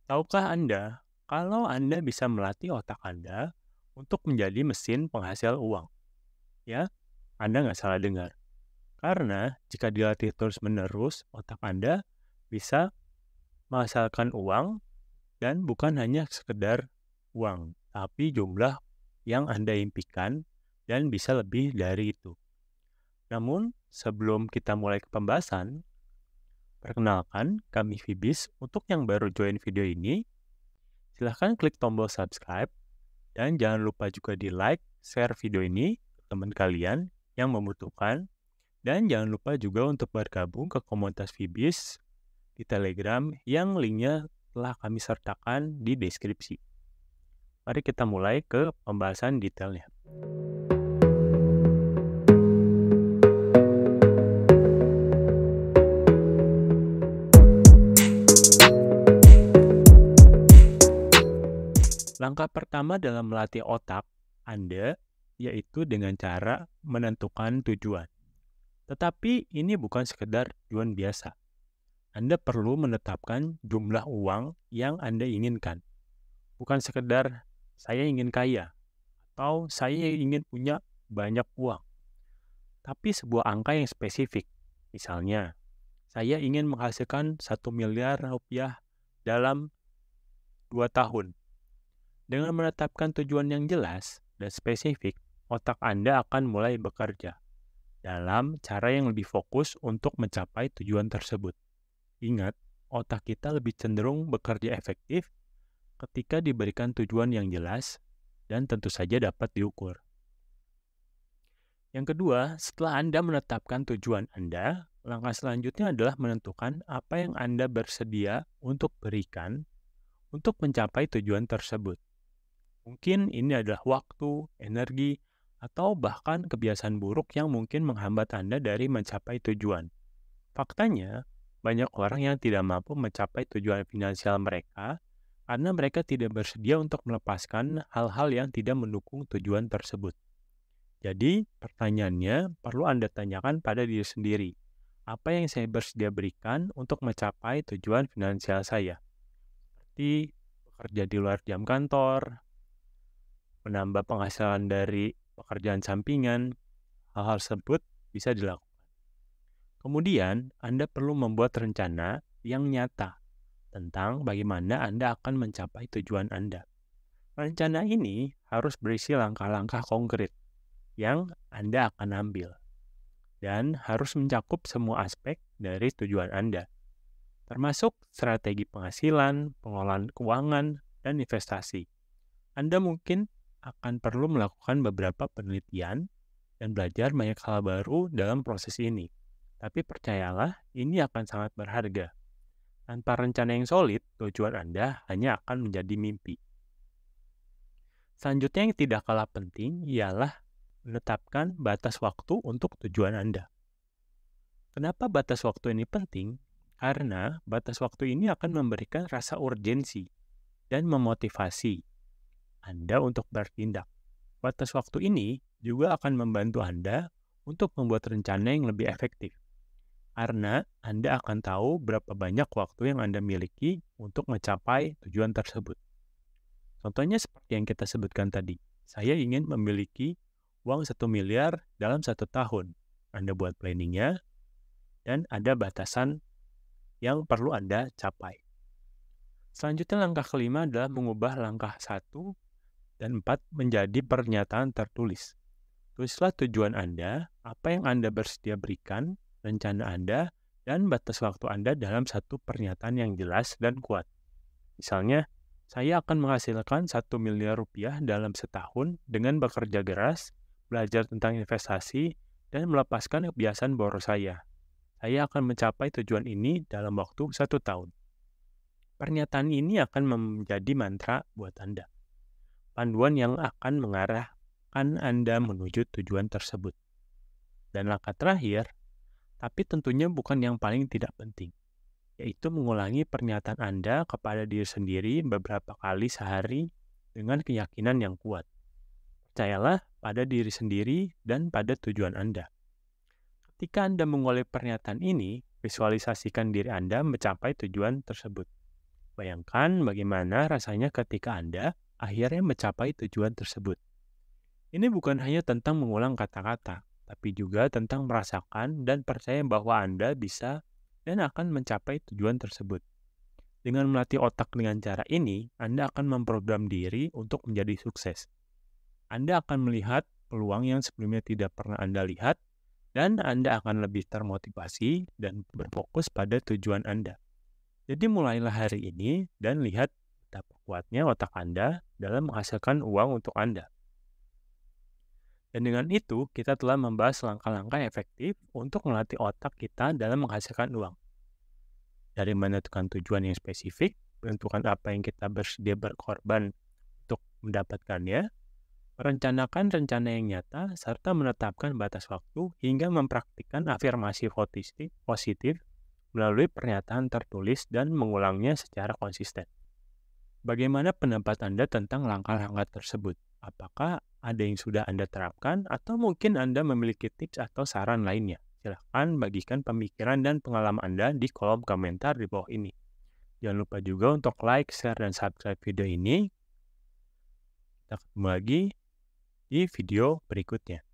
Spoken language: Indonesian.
Tahukah Anda kalau Anda bisa melatih otak Anda untuk menjadi mesin penghasil uang? Ya, Anda nggak salah dengar. Karena jika dilatih terus-menerus, otak Anda bisa menghasilkan uang dan bukan hanya sekedar uang, tapi jumlah yang Anda impikan dan bisa lebih dari itu. Namun, sebelum kita mulai ke pembahasan, perkenalkan kami Fibis. Untuk yang baru join video ini, silahkan klik tombol subscribe dan jangan lupa juga di like, share video ini ke teman kalian yang membutuhkan. Dan jangan lupa juga untuk bergabung ke komunitas Fibis di Telegram yang linknya telah kami sertakan di deskripsi. Mari kita mulai ke pembahasan detailnya. Langkah pertama dalam melatih otak Anda yaitu dengan cara menentukan tujuan. Tetapi ini bukan sekedar tujuan biasa. Anda perlu menetapkan jumlah uang yang Anda inginkan. Bukan sekedar saya ingin kaya atau saya ingin punya banyak uang. Tapi sebuah angka yang spesifik. Misalnya, saya ingin menghasilkan 1 miliar rupiah dalam 2 tahun. Dengan menetapkan tujuan yang jelas dan spesifik, otak Anda akan mulai bekerja dalam cara yang lebih fokus untuk mencapai tujuan tersebut. Ingat, otak kita lebih cenderung bekerja efektif ketika diberikan tujuan yang jelas dan tentu saja dapat diukur. Yang kedua, setelah Anda menetapkan tujuan Anda, langkah selanjutnya adalah menentukan apa yang Anda bersedia untuk berikan untuk mencapai tujuan tersebut. Mungkin ini adalah waktu, energi, atau bahkan kebiasaan buruk yang mungkin menghambat Anda dari mencapai tujuan. Faktanya, banyak orang yang tidak mampu mencapai tujuan finansial mereka karena mereka tidak bersedia untuk melepaskan hal-hal yang tidak mendukung tujuan tersebut. Jadi, pertanyaannya perlu Anda tanyakan pada diri sendiri. Apa yang saya bersedia berikan untuk mencapai tujuan finansial saya? Seperti bekerja di luar jam kantor, menambah penghasilan dari pekerjaan sampingan, hal-hal tersebut bisa dilakukan. Kemudian, Anda perlu membuat rencana yang nyata tentang bagaimana Anda akan mencapai tujuan Anda. Rencana ini harus berisi langkah-langkah konkret yang Anda akan ambil dan harus mencakup semua aspek dari tujuan Anda, termasuk strategi penghasilan, pengelolaan keuangan, dan investasi. Anda mungkin akan perlu melakukan beberapa penelitian dan belajar banyak hal baru dalam proses ini. Tapi percayalah, ini akan sangat berharga. Tanpa rencana yang solid, tujuan Anda hanya akan menjadi mimpi. Selanjutnya yang tidak kalah penting ialah menetapkan batas waktu untuk tujuan Anda. Kenapa batas waktu ini penting? Karena batas waktu ini akan memberikan rasa urgensi dan memotivasi Anda untuk bertindak. Batas waktu ini juga akan membantu Anda untuk membuat rencana yang lebih efektif. Karena Anda akan tahu berapa banyak waktu yang Anda miliki untuk mencapai tujuan tersebut. Contohnya seperti yang kita sebutkan tadi. Saya ingin memiliki uang 1 miliar dalam 1 tahun. Anda buat planningnya, dan ada batasan yang perlu Anda capai. Selanjutnya langkah kelima adalah mengubah langkah 1 dan 4 menjadi pernyataan tertulis. Tulislah tujuan Anda, apa yang Anda bersedia berikan, rencana Anda, dan batas waktu Anda dalam satu pernyataan yang jelas dan kuat. Misalnya, saya akan menghasilkan 1 miliar rupiah dalam setahun dengan bekerja keras, belajar tentang investasi, dan melepaskan kebiasaan boros saya. Saya akan mencapai tujuan ini dalam waktu 1 tahun. Pernyataan ini akan menjadi mantra buat Anda. Panduan yang akan mengarahkan Anda menuju tujuan tersebut. Dan langkah terakhir, tapi tentunya bukan yang paling tidak penting, yaitu mengulangi pernyataan Anda kepada diri sendiri beberapa kali sehari dengan keyakinan yang kuat. Percayalah pada diri sendiri dan pada tujuan Anda. Ketika Anda mengulangi pernyataan ini, visualisasikan diri Anda mencapai tujuan tersebut. Bayangkan bagaimana rasanya ketika Anda akhirnya mencapai tujuan tersebut. Ini bukan hanya tentang mengulang kata-kata, tapi juga tentang merasakan dan percaya bahwa Anda bisa dan akan mencapai tujuan tersebut. Dengan melatih otak dengan cara ini, Anda akan memprogram diri untuk menjadi sukses. Anda akan melihat peluang yang sebelumnya tidak pernah Anda lihat, dan Anda akan lebih termotivasi dan berfokus pada tujuan Anda. Jadi mulailah hari ini dan lihat betapa kuatnya otak Anda dalam menghasilkan uang untuk Anda. Dan dengan itu, kita telah membahas langkah-langkah efektif untuk melatih otak kita dalam menghasilkan uang. Dari menentukan tujuan yang spesifik, menentukan apa yang kita bersedia berkorban untuk mendapatkannya, merencanakan rencana yang nyata, serta menetapkan batas waktu hingga mempraktikkan afirmasi positif melalui pernyataan tertulis dan mengulangnya secara konsisten. Bagaimana pendapat Anda tentang langkah-langkah tersebut? Apakah ada yang sudah Anda terapkan atau mungkin Anda memiliki tips atau saran lainnya? Silahkan bagikan pemikiran dan pengalaman Anda di kolom komentar di bawah ini. Jangan lupa juga untuk like, share, dan subscribe video ini. Kita ketemu lagi di video berikutnya.